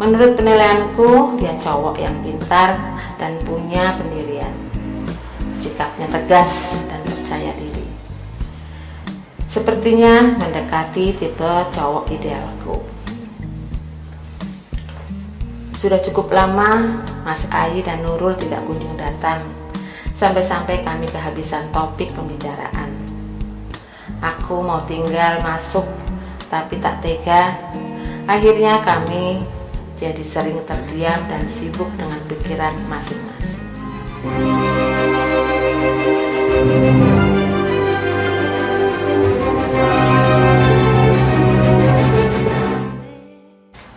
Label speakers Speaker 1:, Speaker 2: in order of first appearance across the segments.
Speaker 1: Menurut penilaianku, dia cowok yang pintar dan punya pendirian. Sikapnya tegas dan percaya diri. Sepertinya mendekati tipe cowok idealku. Sudah cukup lama Mas Ayi dan Nurul tidak kunjung datang, sampai-sampai kami kehabisan topik pembicaraan. Aku mau tinggal masuk, tapi tak tega. Akhirnya kami jadi sering terdiam dan sibuk dengan pikiran masing-masing.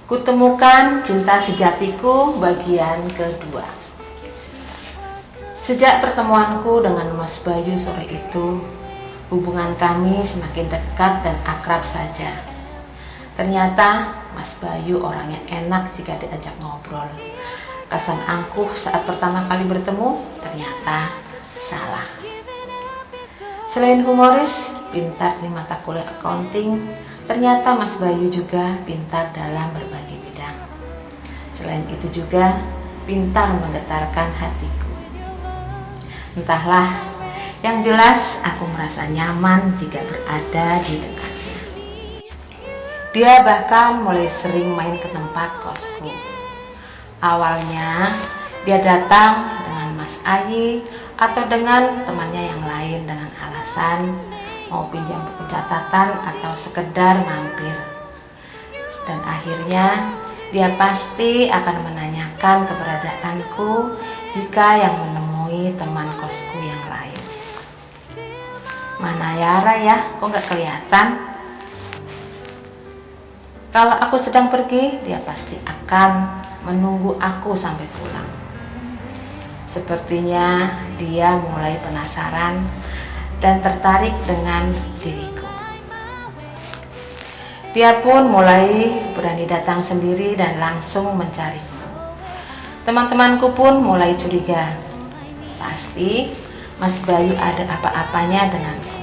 Speaker 1: Kutemukan cinta sejatiku bagian kedua. Sejak pertemuanku dengan Mas Bayu sore itu, hubungan kami semakin dekat dan akrab saja. Ternyata Mas Bayu orangnya enak jika diajak ngobrol. Kesan angkuh saat pertama kali bertemu ternyata salah. Selain humoris, pintar di mata kuliah accounting, ternyata Mas Bayu juga pintar dalam berbagai bidang. Selain itu juga pintar menggetarkan hatiku. Entahlah, yang jelas aku merasa nyaman jika berada di dekatnya. Dia bahkan mulai sering main ke tempat kosku. Awalnya dia datang dengan Mas Ayi atau dengan temannya yang lain dengan alasan mau pinjam buku catatan atau sekedar mampir. Dan akhirnya dia pasti akan menanyakan keberadaanku jika yang menemui teman kosku yang lain. Mana Yara ya, kok gak kelihatan? Kalau aku sedang pergi, dia pasti akan menunggu aku sampai pulang. Sepertinya dia mulai penasaran dan tertarik dengan diriku. Dia pun mulai berani datang sendiri dan langsung mencariku. Teman-temanku pun mulai curiga. Pasti Mas Bayu ada apa-apanya denganku.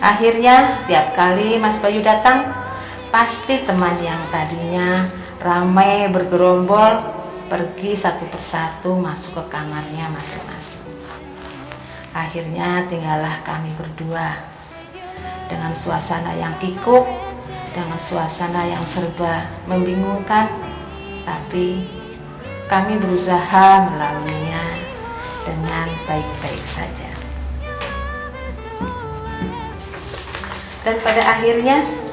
Speaker 1: Akhirnya tiap kali Mas Bayu datang, pasti teman yang tadinya ramai bergerombol pergi satu persatu masuk ke kamarnya masing-masing. Akhirnya tinggallah kami berdua dengan suasana yang kikuk, dengan suasana yang serba membingungkan, tapi kami berusaha melaluinya dengan baik-baik saja. Dan pada akhirnya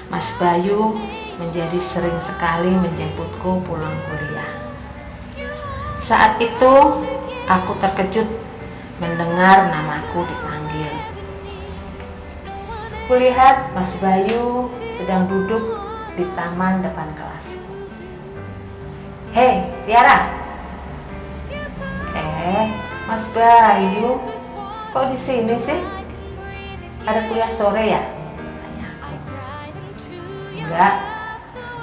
Speaker 1: Mas Bayu menjadi sering sekali menjemputku pulang kuliah. Saat itu aku terkejut mendengar namaku dipanggil. Kulihat Mas Bayu sedang duduk di taman depan kelas. Hei, Tiara. Mas Bayu, kok di sini sih? Ada kuliah sore ya? Tanya aku. Enggak,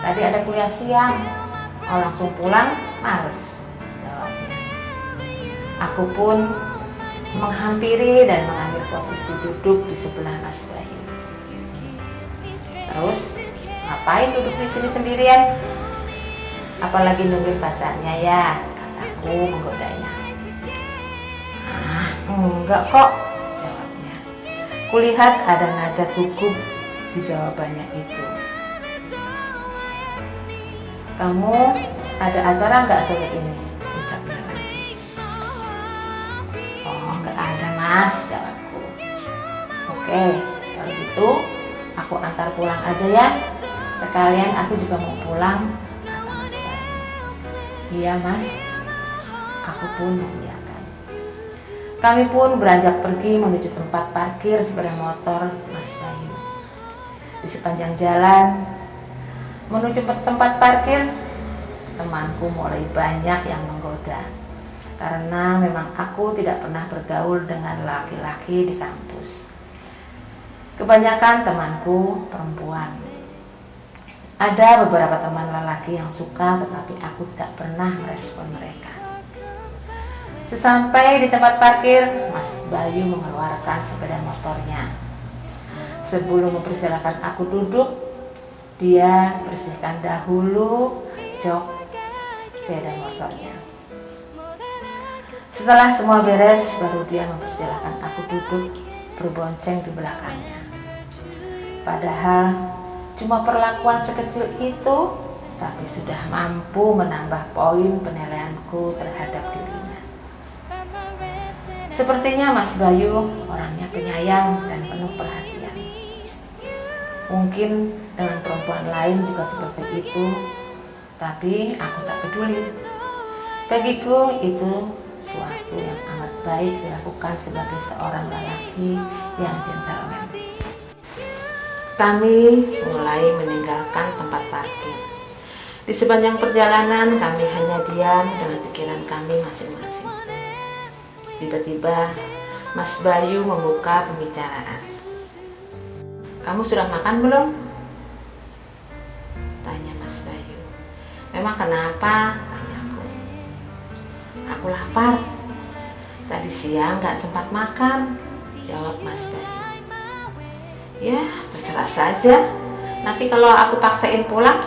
Speaker 1: tadi ada kuliah siang. Mau langsung pulang, males, jawabnya. Aku pun menghampiri dan mengambil posisi duduk di sebelah Mas Bayu. Terus, ngapain duduk di sini sendirian? Apalagi nungguin pacarnya ya, kataku menggodanya. Enggak kok, jawabnya. Kulihat ada nada gugup di jawabannya itu. Kamu ada acara nggak sore ini? Ucapnya lagi. Oh, nggak ada Mas, jawabku. Oke, kalau gitu aku antar pulang aja ya. Sekalian aku juga mau pulang, kata Mas Bayu. Iya Mas, aku pun mengiyakan. Kami pun beranjak pergi menuju tempat parkir sepeda motor Mas Bayu. Di sepanjang jalan menuju tempat parkir, temanku mulai banyak yang menggoda. Karena memang aku tidak pernah bergaul dengan laki-laki di kampus. Kebanyakan temanku perempuan. Ada beberapa teman lelaki yang suka, tetapi aku tidak pernah merespon mereka. Sesampai di tempat parkir, Mas Bayu mengeluarkan sepeda motornya. Sebelum mempersilahkan aku duduk, Dia bersihkan dahulu jok sepeda motornya. Setelah semua beres, baru dia mempersilahkan aku duduk berbonceng di belakangnya. Padahal cuma perlakuan sekecil itu, tapi sudah mampu menambah poin penilaianku terhadap dirinya. Sepertinya Mas Bayu orangnya penyayang dan penuh perhatian. Mungkin dengan perempuan lain juga seperti itu, tapi aku tak peduli. Bagiku itu suatu yang amat baik dilakukan sebagai seorang lelaki yang gentleman. Kami mulai meninggalkan tempat parkir. Di sepanjang perjalanan kami hanya diam dengan pikiran kami masing-masing. Tiba-tiba Mas Bayu membuka pembicaraan. "Kamu sudah makan belum?" tanya Mas Bayu. "Memang kenapa?" tanyaku. "Aku lapar. Tadi siang gak sempat makan," jawab Mas Bayu. "Ya, terserah saja. Nanti kalau aku paksain pulang,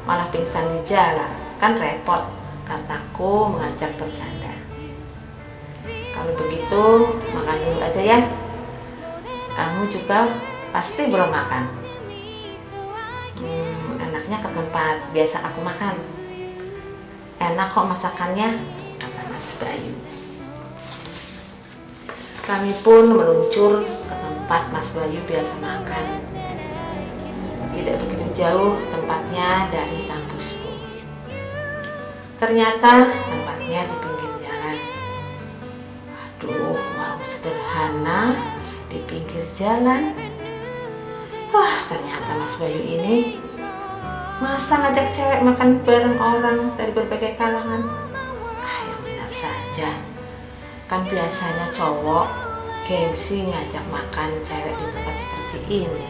Speaker 1: malah pingsan di jalan. Kan repot," kataku mengajak bercanda. "Kalau begitu, makan dulu aja ya. Kamu juga pasti belum makan." Enaknya ke tempat biasa aku makan. Enak kok masakannya," kata Mas Bayu. Kami pun meluncur ke tempat Mas Bayu biasa makan. Tidak begitu jauh tempatnya dari kampusku. Ternyata tempatnya di pinggir jalan. Waduh, warung sederhana di pinggir jalan. Wah, ternyata Mas Bayu ini masa ngajak cewek makan bareng orang dari berbagai kalangan. Yang benar saja. Kan biasanya cowok gengsi ngajak makan cewek di tempat seperti ini.